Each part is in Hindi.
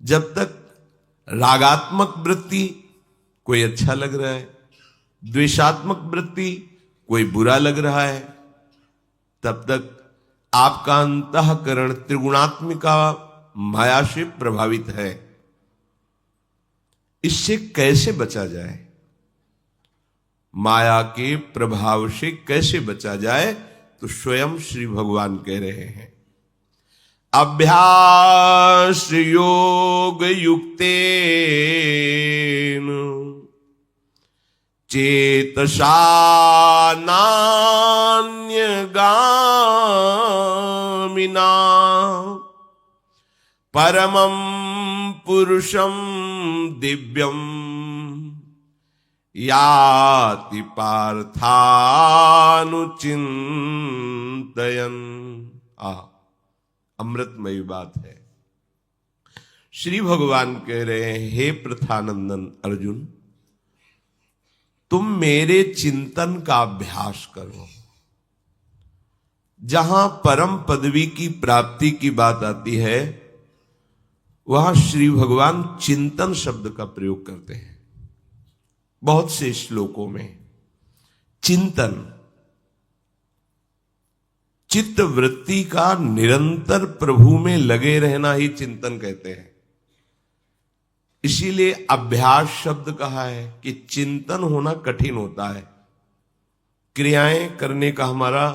जब तक रागात्मक वृत्ति कोई अच्छा लग रहा है, द्वेषात्मक वृत्ति कोई बुरा लग रहा है, तब तक आपका अंतःकरण त्रिगुणात्मिका माया से प्रभावित है। इससे कैसे बचा जाए? माया के प्रभाव से कैसे बचा जाए? तो स्वयं श्री भगवान कह रहे हैं, अभ्यास योग युक्तेन चेतसा नान्यगामिना परमं पुरुषं दिव्यं याति पार्थानुचिंतयन्। अमृतमयी बात है। श्री भगवान कह रहे हैं, हे प्रथानंदन अर्जुन, तुम मेरे चिंतन का अभ्यास करो। जहां परम पदवी की प्राप्ति की बात आती है, वहां श्री भगवान चिंतन शब्द का प्रयोग करते हैं। बहुत से श्लोकों में चिंतन, चित्त वृत्ति का निरंतर प्रभु में लगे रहना ही चिंतन कहते हैं। इसीलिए अभ्यास शब्द कहा है कि चिंतन होना कठिन होता है। क्रियाएं करने का हमारा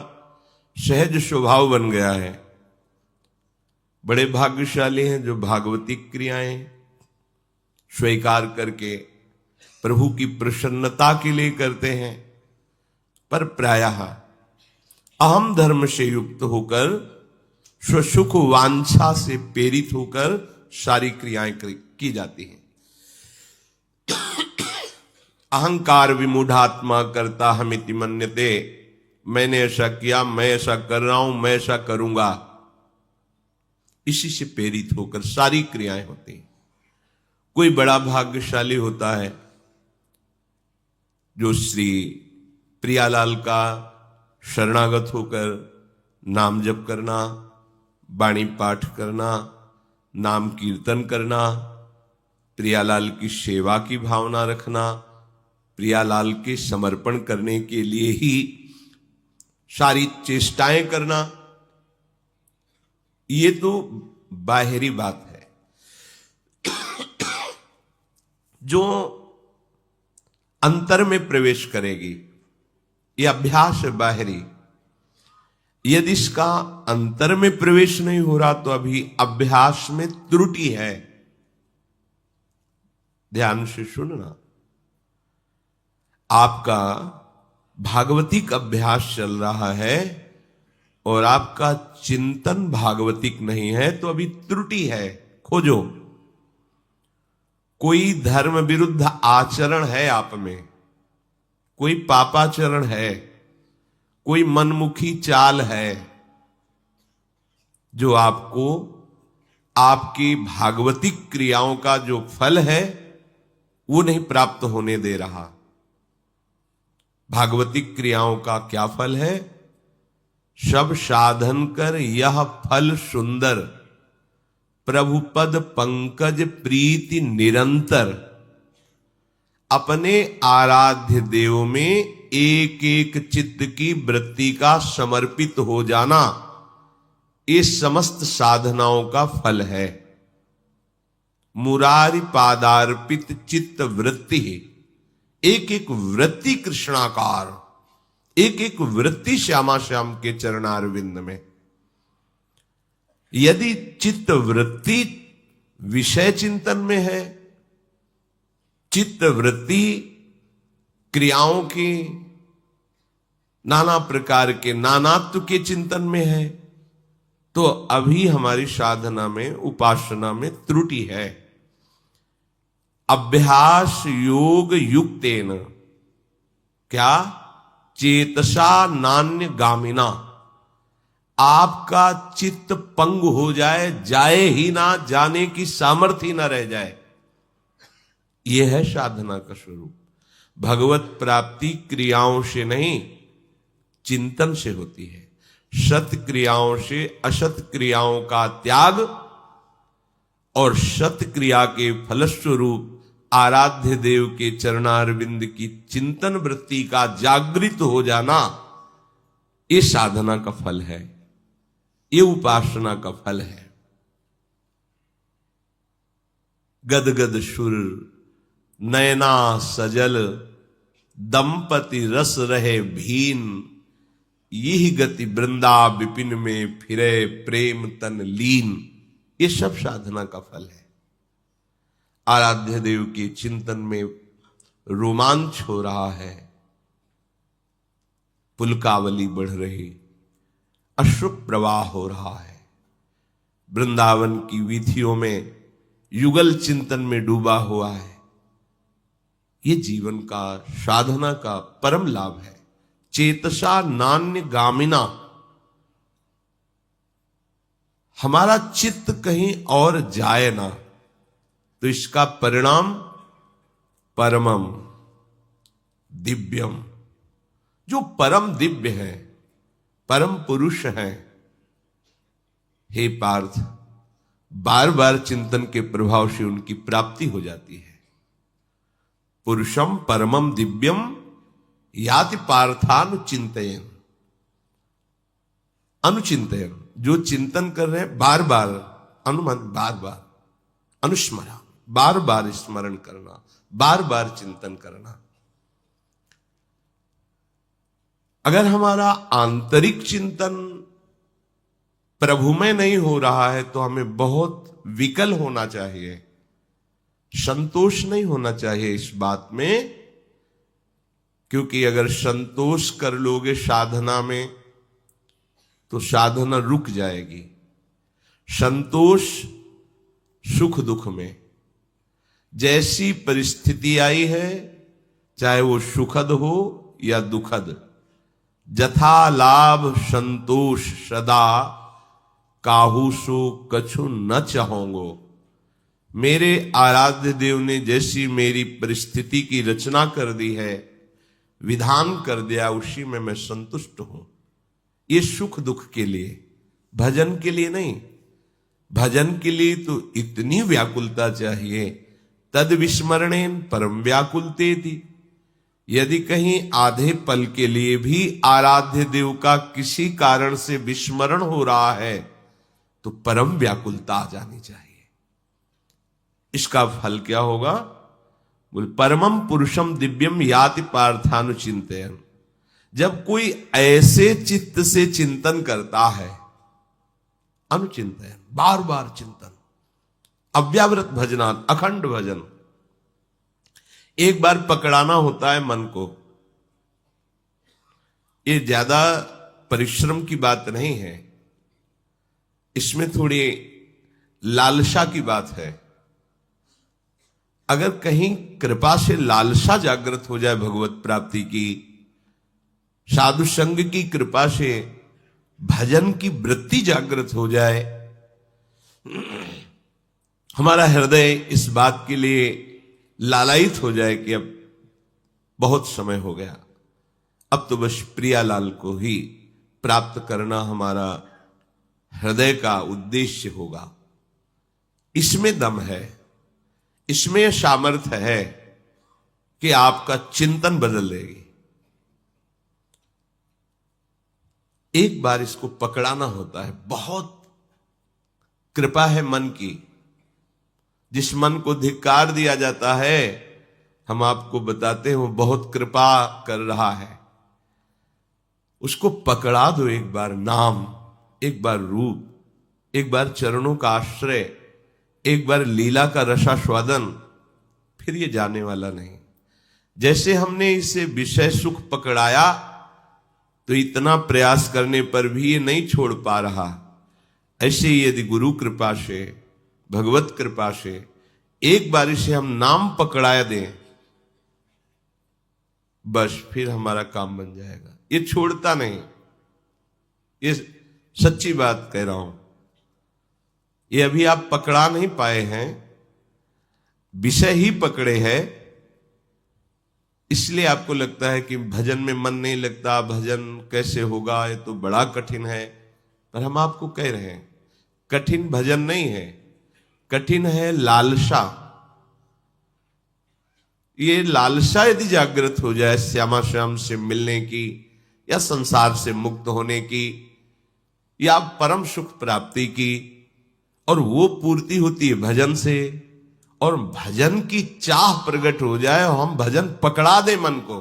सहज स्वभाव बन गया है। बड़े भाग्यशाली हैं जो भागवती क्रियाएं स्वीकार करके प्रभु की प्रसन्नता के लिए करते हैं, पर प्रायः अहम धर्म से युक्त होकर स्वसुख वांछा से प्रेरित होकर सारी क्रियाएं की जाती हैं। अहंकार विमूढ़ात्मा करता हमिति मन्यते, मैंने ऐसा किया, मैं ऐसा कर रहा हूं, मैं ऐसा करूंगा, इसी से प्रेरित होकर सारी क्रियाएं होती हैं। कोई बड़ा भाग्यशाली होता है जो श्री प्रियालाल का शरणागत होकर नाम जप करना, वाणी पाठ करना, नाम कीर्तन करना, प्रियालाल की सेवा की भावना रखना, प्रियालाल के समर्पण करने के लिए ही सारी चेष्टाएं करना, ये तो बाहरी बात है। जो अंतर में प्रवेश करेगी, ये अभ्यास है बाहरी। यदि इसका अंतर में प्रवेश नहीं हो रहा तो अभी अभ्यास में त्रुटि है। ध्यान से सुनना, आपका भागवतिक अभ्यास चल रहा है और आपका चिंतन भागवतिक नहीं है तो अभी त्रुटि है। खोजो, कोई धर्म विरुद्ध आचरण है आप में, कोई पापाचरण है, कोई मनमुखी चाल है जो आपको आपकी भागवतिक क्रियाओं का जो फल है वो नहीं प्राप्त होने दे रहा। भागवतिक क्रियाओं का क्या फल है? सब साधन कर यह फल सुंदर, प्रभु पद पंकज प्रीति निरंतर। अपने आराध्य देव में एक एक चित्त की वृत्ति का समर्पित हो जाना, ये समस्त साधनाओं का फल है। मुरारी पादार्पित चित्त वृत्ति, एक एक वृत्ति कृष्णाकार, एक एक वृत्ति श्यामा श्याम के चरणारविंद में। यदि चित्त वृत्ति विषय चिंतन में है, चित्त वृत्ति क्रियाओं की नाना प्रकार के नानात्व के चिंतन में है, तो अभी हमारी साधना में, उपासना में त्रुटि है। अभ्यास योग युक्तेन क्या? चेतसा नान्य गामिना। आपका चित्त पंग हो जाए, जाए ही ना, जाने की सामर्थ्य ही ना रह जाए। यह है साधना का स्वरूप। भगवत प्राप्ति क्रियाओं से नहीं, चिंतन से होती है। सत क्रियाओं से असत क्रियाओं का त्याग और सत क्रिया के फलस्वरूप आराध्य देव के चरणारविंद की चिंतन वृत्ति का जागृत हो जाना, ये साधना का फल है, ये उपासना का फल है। गदगद सुर नयना सजल, दंपति रस रहे भीन, यही गति वृंदा विपिन में फिरे प्रेम तन लीन। ये सब साधना का फल है। आराध्य देव के चिंतन में रोमांच हो रहा है, पुलकावली बढ़ रही, अश्रु प्रवाह हो रहा है, वृंदावन की वीथियों में युगल चिंतन में डूबा हुआ है। ये जीवन का साधना का परम लाभ है। चेतसा नान्य गामिना, हमारा चित्त कहीं और जाए ना, तो इसका परिणाम परमम दिव्यम, जो परम दिव्य है, परम पुरुष है। हे पार्थ, बार बार चिंतन के प्रभाव से उनकी प्राप्ति हो जाती है। पुरुषम परमम दिव्यम याति पार्थानुचिंतयन, अनुचिंतयन, जो चिंतन कर रहे हैं बार बार, अनुमान बार बार, अनुस्मरण, बार बार स्मरण करना, बार बार चिंतन करना। अगर हमारा आंतरिक चिंतन प्रभु में नहीं हो रहा है तो हमें बहुत विकल होना चाहिए, संतोष नहीं होना चाहिए इस बात में। क्योंकि अगर संतोष कर लोगे साधना में तो साधना रुक जाएगी। संतोष सुख दुख में, जैसी परिस्थिति आई है, चाहे वो सुखद हो या दुखद, जथा लाभ संतोष सदा, काहू सो कछु न चाहोंगो। मेरे आराध्य देव ने जैसी मेरी परिस्थिति की रचना कर दी है, विधान कर दिया, उसी में मैं संतुष्ट हूं। ये सुख दुख के लिए, भजन के लिए नहीं। भजन के लिए तो इतनी व्याकुलता चाहिए, तद विस्मरणेन परम व्याकुलते थी। यदि कहीं आधे पल के लिए भी आराध्य देव का किसी कारण से विस्मरण हो रहा है तो परम व्याकुलता आ जानी चाहिए। इसका फल क्या होगा? बोल परमम पुरुषम दिव्यम याति पार्थानुचिंतयन। जब कोई ऐसे चित्त से चिंतन करता है, अनुचिंतयन, बार बार चिंतन, अव्यावृत भजनात्, अखंड भजन। एक बार पकड़ाना होता है मन को। ये ज्यादा परिश्रम की बात नहीं है, इसमें थोड़ी लालसा की बात है। अगर कहीं कृपा से लालसा जागृत हो जाए भगवत प्राप्ति की, साधु संग की कृपा से भजन की वृत्ति जागृत हो जाए, हमारा हृदय इस बात के लिए लालायित हो जाए कि अब बहुत समय हो गया, अब तो बस प्रियालाल को ही प्राप्त करना हमारा हृदय का उद्देश्य होगा। इसमें दम है, इसमें सामर्थ्य है कि आपका चिंतन बदल देगी। एक बार इसको पकड़ाना होता है। बहुत कृपा है मन की। जिस मन को धिक्कार दिया जाता है, हम आपको बताते हैं वो बहुत कृपा कर रहा है। उसको पकड़ा दो एक बार नाम, एक बार रूप, एक बार चरणों का आश्रय, एक बार लीला का रसास्वादन, फिर ये जाने वाला नहीं। जैसे हमने इसे विषय सुख पकड़ाया तो इतना प्रयास करने पर भी ये नहीं छोड़ पा रहा, ऐसे ही यदि गुरु कृपा से, भगवत कृपा से एक बार इसे हम नाम पकड़ा दें, बस फिर हमारा काम बन जाएगा। ये छोड़ता नहीं, ये सच्ची बात कह रहा हूं। ये अभी आप पकड़ा नहीं पाए हैं, विषय ही पकड़े हैं, इसलिए आपको लगता है कि भजन में मन नहीं लगता, भजन कैसे होगा, ये तो बड़ा कठिन है। पर हम आपको कह रहे हैं कठिन भजन नहीं है, कठिन है लालसा। ये लालसा यदि जागृत हो जाए श्यामा श्याम से मिलने की, या संसार से मुक्त होने की, या परम सुख प्राप्ति की, और वो पूर्ति होती है भजन से, और भजन की चाह प्रकट हो जाए और हम भजन पकड़ा दे मन को,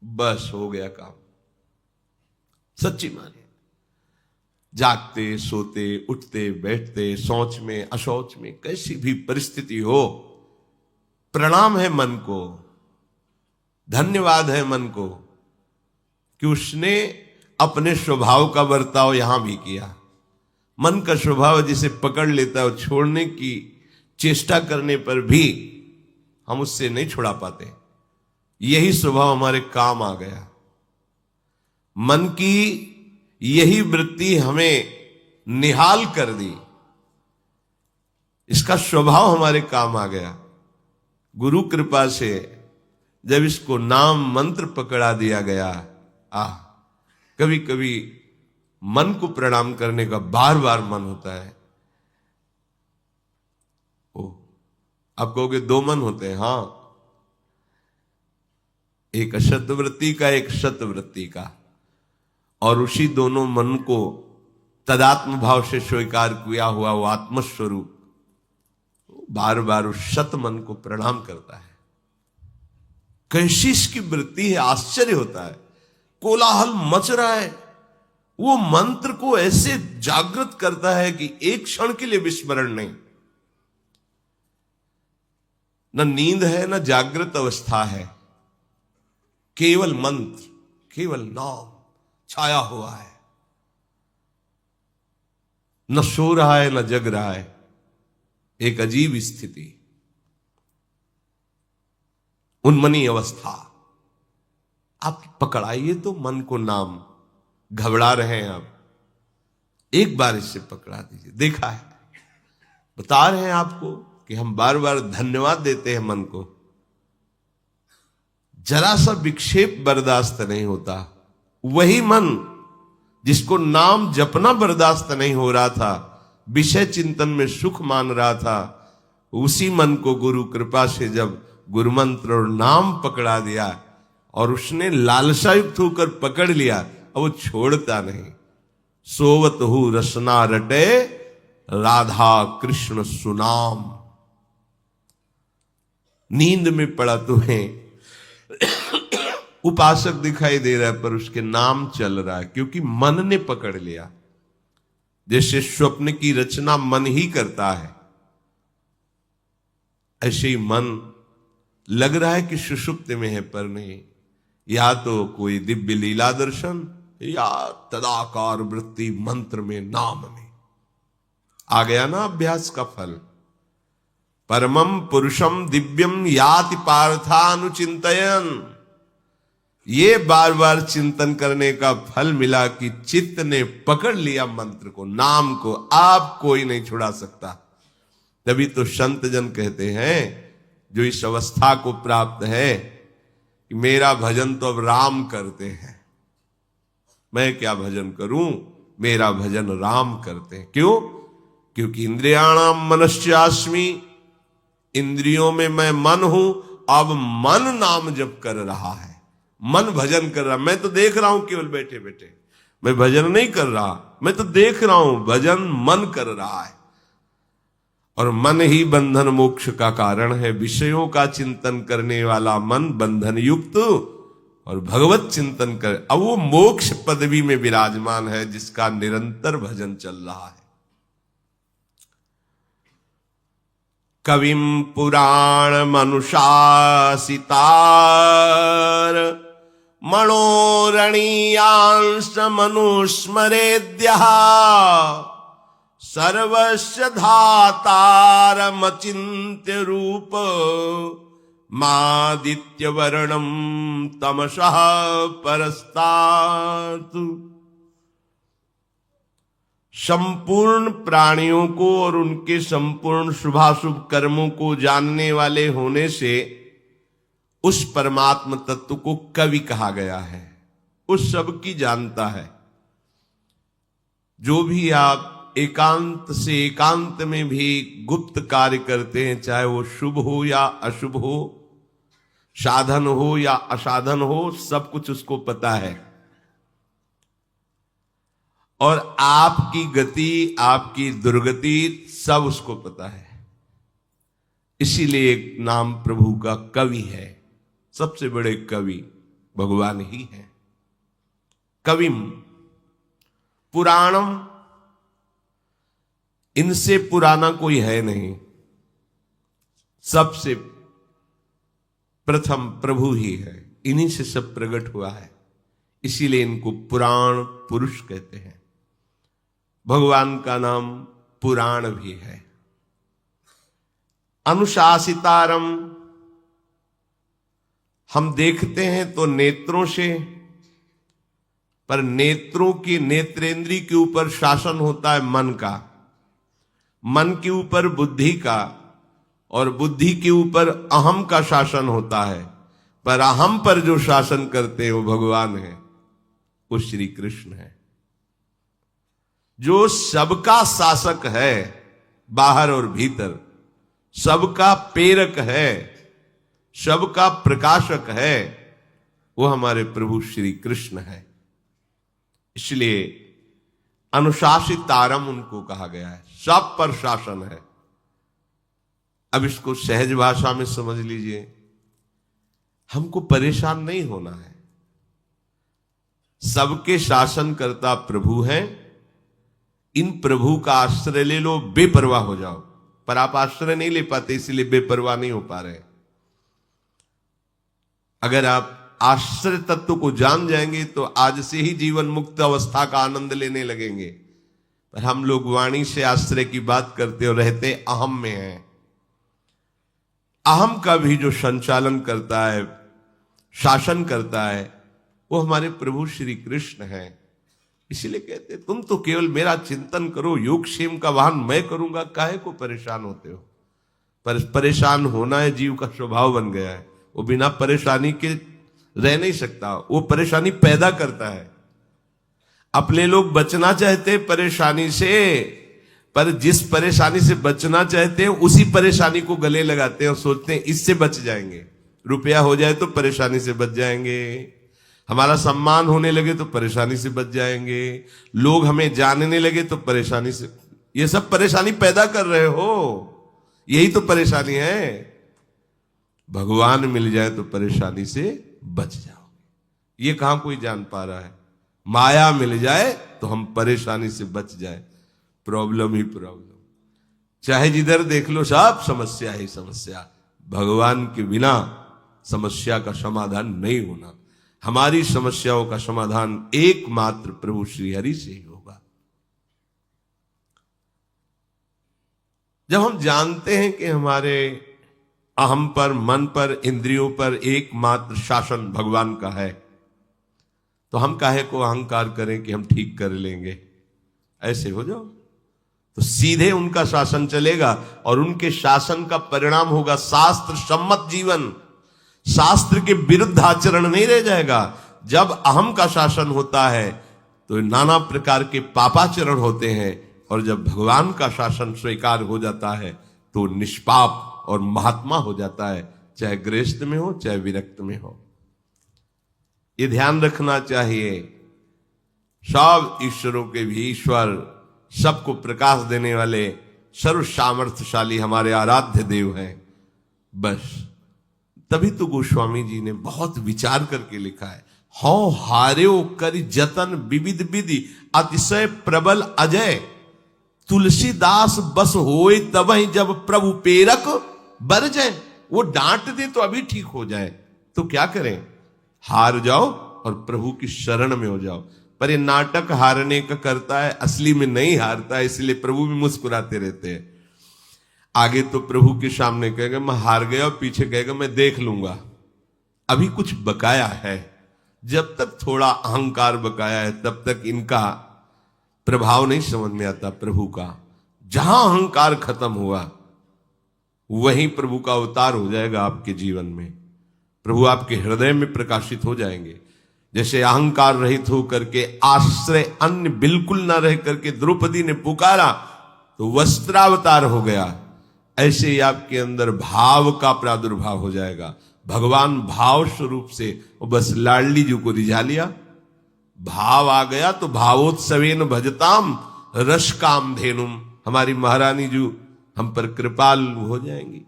बस हो गया काम। सच्ची माने, जागते सोते उठते बैठते, शौच में अशौच में, कैसी भी परिस्थिति हो, प्रणाम है मन को, धन्यवाद है मन को कि उसने अपने स्वभाव का बर्ताव यहां भी किया। मन का स्वभाव जिसे पकड़ लेता है और छोड़ने की चेष्टा करने पर भी हम उससे नहीं छुड़ा पाते। यही स्वभाव हमारे काम आ गया। मन की यही वृत्ति हमें निहाल कर दी, इसका स्वभाव हमारे काम आ गया। गुरु कृपा से जब इसको नाम मंत्र पकड़ा दिया गया, कभी कभी मन को प्रणाम करने का बार बार मन होता है। आप कहोगे दो मन होते हैं, हां, एक अशत वृत्ति का, एक शत वृत्ति का, और उसी दोनों मन को तदात्म भाव से स्वीकार किया हुआ वो आत्मस्वरूप बार बार उस शत मन को प्रणाम करता है। कैसी इसकी वृत्ति है, आश्चर्य होता है। कोलाहल मच रहा है, वो मंत्र को ऐसे जागृत करता है कि एक क्षण के लिए विस्मरण नहीं। न नींद है न जागृत अवस्था है, केवल मंत्र, केवल नाम छाया हुआ है। न सो रहा है न जग रहा है, एक अजीब स्थिति, उन्मनी अवस्था। आप पकड़ाइए तो मन को नाम, घबरा रहे हैं आप, एक बार इससे पकड़ा दीजिए। देखा है, बता रहे हैं आपको कि हम बार बार धन्यवाद देते हैं मन को। जरा सा विक्षेप बर्दाश्त नहीं होता। वही मन जिसको नाम जपना बर्दाश्त नहीं हो रहा था, विषय चिंतन में सुख मान रहा था, उसी मन को गुरु कृपा से जब गुरु मंत्र और नाम पकड़ा दिया और उसने लालसा युक्त होकर पकड़ लिया, अब वो छोड़ता नहीं। सोवत हु रसना रटे, राधा कृष्ण सुनाम। नींद में पड़ा तुम्हें उपासक दिखाई दे रहा है, पर उसके नाम चल रहा है, क्योंकि मन ने पकड़ लिया। जैसे स्वप्न की रचना मन ही करता है, ऐसे ही मन लग रहा है कि सुषुप्त में है, पर नहीं। या तो कोई दिव्य लीला दर्शन, या तदाकार वृत्ति मंत्र में, नाम में आ गया ना अभ्यास का फल। परमम पुरुषम दिव्यम याति पार्थानुचिंतयन। ये बार बार चिंतन करने का फल मिला कि चित्त ने पकड़ लिया मंत्र को, नाम को। आप कोई नहीं छुड़ा सकता। तभी तो संत जन कहते हैं, जो इस अवस्था को प्राप्त है कि मेरा भजन तो अब राम करते हैं, मैं क्या भजन करूं, मेरा भजन राम करते हैं। क्यों? क्योंकि इंद्रियाणाम मनश्चास्मि, इंद्रियों में मैं मन हूं। अब मन नाम जप कर रहा है, मन भजन कर रहा। मैं तो देख रहा हूं केवल बैठे बैठे, मैं भजन नहीं कर रहा, मैं तो देख रहा हूं, भजन मन कर रहा है। और मन ही बंधन मोक्ष का कारण है। विषयों का चिंतन करने वाला मन बंधन युक्त और भगवत चिंतन कर, अब वो मोक्ष पदवी में विराजमान है, जिसका निरंतर भजन चल रहा है। कविम पुराण मनुषासितार मनोरणीयांश मनुस्मरेद्यः सर्वस्य धातारमचिन्त्य रूप मादित्य वर्णम तमसः परस्तात्। संपूर्ण प्राणियों को और उनके संपूर्ण शुभाशुभ कर्मों को जानने वाले होने से उस परमात्म तत्व को कवि कहा गया है। उस सब की जानता है। जो भी आप एकांत से एकांत में भी गुप्त कार्य करते हैं, चाहे वो शुभ हो या अशुभ हो, साधन हो या असाधन हो, सब कुछ उसको पता है। और आपकी गति, आपकी दुर्गति सब उसको पता है। इसीलिए एक नाम प्रभु का कवि है। सबसे बड़े कवि भगवान ही है। कविम पुराणम, इनसे पुराना कोई है नहीं। सबसे प्रथम प्रभु ही है, इन्हीं से सब प्रकट हुआ है। इसीलिए इनको पुराण पुरुष कहते हैं। भगवान का नाम पुराण भी है। अनुशासितारम, हम देखते हैं तो नेत्रों से, पर नेत्रों की, नेत्रेंद्री के ऊपर शासन होता है मन का, मन के ऊपर बुद्धि का, और बुद्धि के ऊपर अहम का शासन होता है। पर अहम पर जो शासन करते हैं वो भगवान है, वो श्री कृष्ण है। जो सबका शासक है, बाहर और भीतर, सबका प्रेरक है, सबका प्रकाशक है, वो हमारे प्रभु श्री कृष्ण है। इसलिए अनुशासितारम उनको कहा गया है, सब पर शासन है। अब इसको सहज भाषा में समझ लीजिए। हमको परेशान नहीं होना है। सबके शासन करता प्रभु हैं। इन प्रभु का आश्रय ले लो, बेपरवाह हो जाओ। पर आप आश्रय नहीं ले पाते, इसलिए बेपरवाह नहीं हो पा रहे। अगर आप आश्रय तत्व को जान जाएंगे तो आज से ही जीवन मुक्त अवस्था का आनंद लेने लगेंगे। पर हम लोग वाणी से आश्रय की बात करते और रहते अहम में हैं। अहम का भी जो संचालन करता है, शासन करता है, वो हमारे प्रभु श्री कृष्ण है। इसीलिए कहते तुम तो केवल मेरा चिंतन करो, योगक्षेम का वाहन मैं करूंगा, काहे को परेशान होते हो। पर परेशान होना है, जीव का स्वभाव बन गया है। वो बिना परेशानी के रह नहीं सकता, वो परेशानी पैदा करता है। अपने लोग बचना चाहते परेशानी से, पर जिस परेशानी से बचना चाहते हैं उसी परेशानी को गले लगाते हैं और सोचते हैं इससे बच जाएंगे। रुपया हो जाए तो परेशानी से बच जाएंगे, हमारा सम्मान होने लगे तो परेशानी से बच जाएंगे, लोग हमें जानने लगे तो परेशानी से। ये सब परेशानी पैदा कर रहे हो, यही तो परेशानी है। भगवान मिल जाए तो परेशानी से बच जाओगे, ये कहां कोई जान पा रहा है। माया मिल जाए तो हम परेशानी से बच जाए। प्रॉब्लम ही प्रॉब्लम, चाहे जिधर देख लो सब समस्या ही समस्या। भगवान के बिना समस्या का समाधान नहीं होना। हमारी समस्याओं का समाधान एकमात्र प्रभु श्री हरि से ही होगा। जब हम जानते हैं कि हमारे अहम पर, मन पर, इंद्रियों पर एकमात्र शासन भगवान का है, तो हम काहे को अहंकार करें कि हम ठीक कर लेंगे। ऐसे हो जाओ तो सीधे उनका शासन चलेगा और उनके शासन का परिणाम होगा शास्त्र सम्मत जीवन। शास्त्र के विरुद्ध आचरण नहीं रह जाएगा। जब अहम का शासन होता है तो नाना प्रकार के पापाचरण होते हैं, और जब भगवान का शासन स्वीकार हो जाता है तो निष्पाप और महात्मा हो जाता है, चाहे गृहस्थ में हो चाहे विरक्त में हो। ये ध्यान रखना चाहिए। सब ईश्वरों के भी ईश्वर, सबको प्रकाश देने वाले, सर्व सामर्थ्यशाली हमारे आराध्य देव हैं। बस तभी तो गोस्वामी जी ने बहुत विचार करके लिखा है, हौ हार्यो कर जतन विविध विधि अतिशय प्रबल अजय, तुलसीदास बस होए तबहि जब प्रभु पेरक बरजय। वो डांट दे तो अभी ठीक हो जाए, तो क्या करें, हार जाओ और प्रभु की शरण में हो जाओ। पर ये नाटक हारने का करता है, असली में नहीं हारता है, इसलिए प्रभु भी मुस्कुराते रहते हैं। आगे तो प्रभु के सामने कहेगा मैं हार गया, और पीछे कहेगा मैं देख लूंगा, अभी कुछ बकाया है। जब तक थोड़ा अहंकार बकाया है तब तक इनका प्रभाव नहीं समझ में आता प्रभु का। जहां अहंकार खत्म हुआ वहीं प्रभु का अवतार हो जाएगा आपके जीवन में। प्रभु आपके हृदय में प्रकाशित हो जाएंगे। जैसे अहंकार रहित होकर के आश्रय अन्य बिल्कुल ना रह करके द्रौपदी ने पुकारा तो वस्त्रावतार हो गया, ऐसे ही आपके अंदर भाव का प्रादुर्भाव हो जाएगा। भगवान भाव स्वरूप से वो बस लाडली जी को रिझा लिया, भाव आ गया तो भावोत्सवेन भजताम रस काम धेनुम। हमारी महारानी जी हम पर कृपालु हो जाएंगी,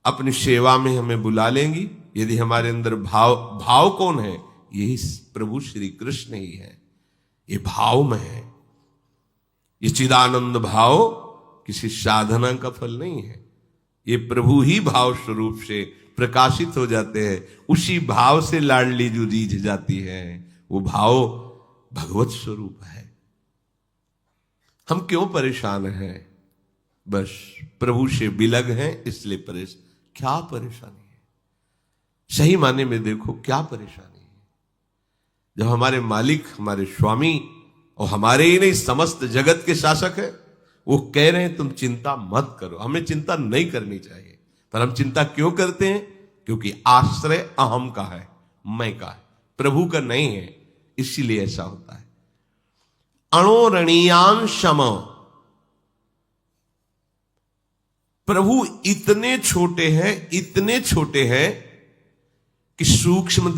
अपनी सेवा में हमें बुला लेंगी यदि हमारे अंदर भाव कौन है? यही प्रभु श्री कृष्ण ही है। ये भाव में है, ये चिदानंद भाव किसी साधना का फल नहीं है, ये प्रभु ही भाव स्वरूप से प्रकाशित हो जाते हैं। उसी भाव से लाडली जो रीझ जाती है वो भाव भगवत स्वरूप है। हम क्यों परेशान हैं? बस प्रभु से बिलग हैं इसलिए परेशान। क्या परेशानी है? सही माने में देखो क्या परेशानी है? जब हमारे मालिक, हमारे स्वामी और हमारे ही नहीं समस्त जगत के शासक है, वो कह रहे हैं तुम चिंता मत करो। हमें चिंता नहीं करनी चाहिए, पर हम चिंता क्यों करते हैं? क्योंकि आश्रय अहम का है, मैं का है, प्रभु का नहीं है, इसीलिए ऐसा होता है। अणोरणीयान शम, प्रभु इतने छोटे हैं, इतने छोटे हैं कि सूक्ष्म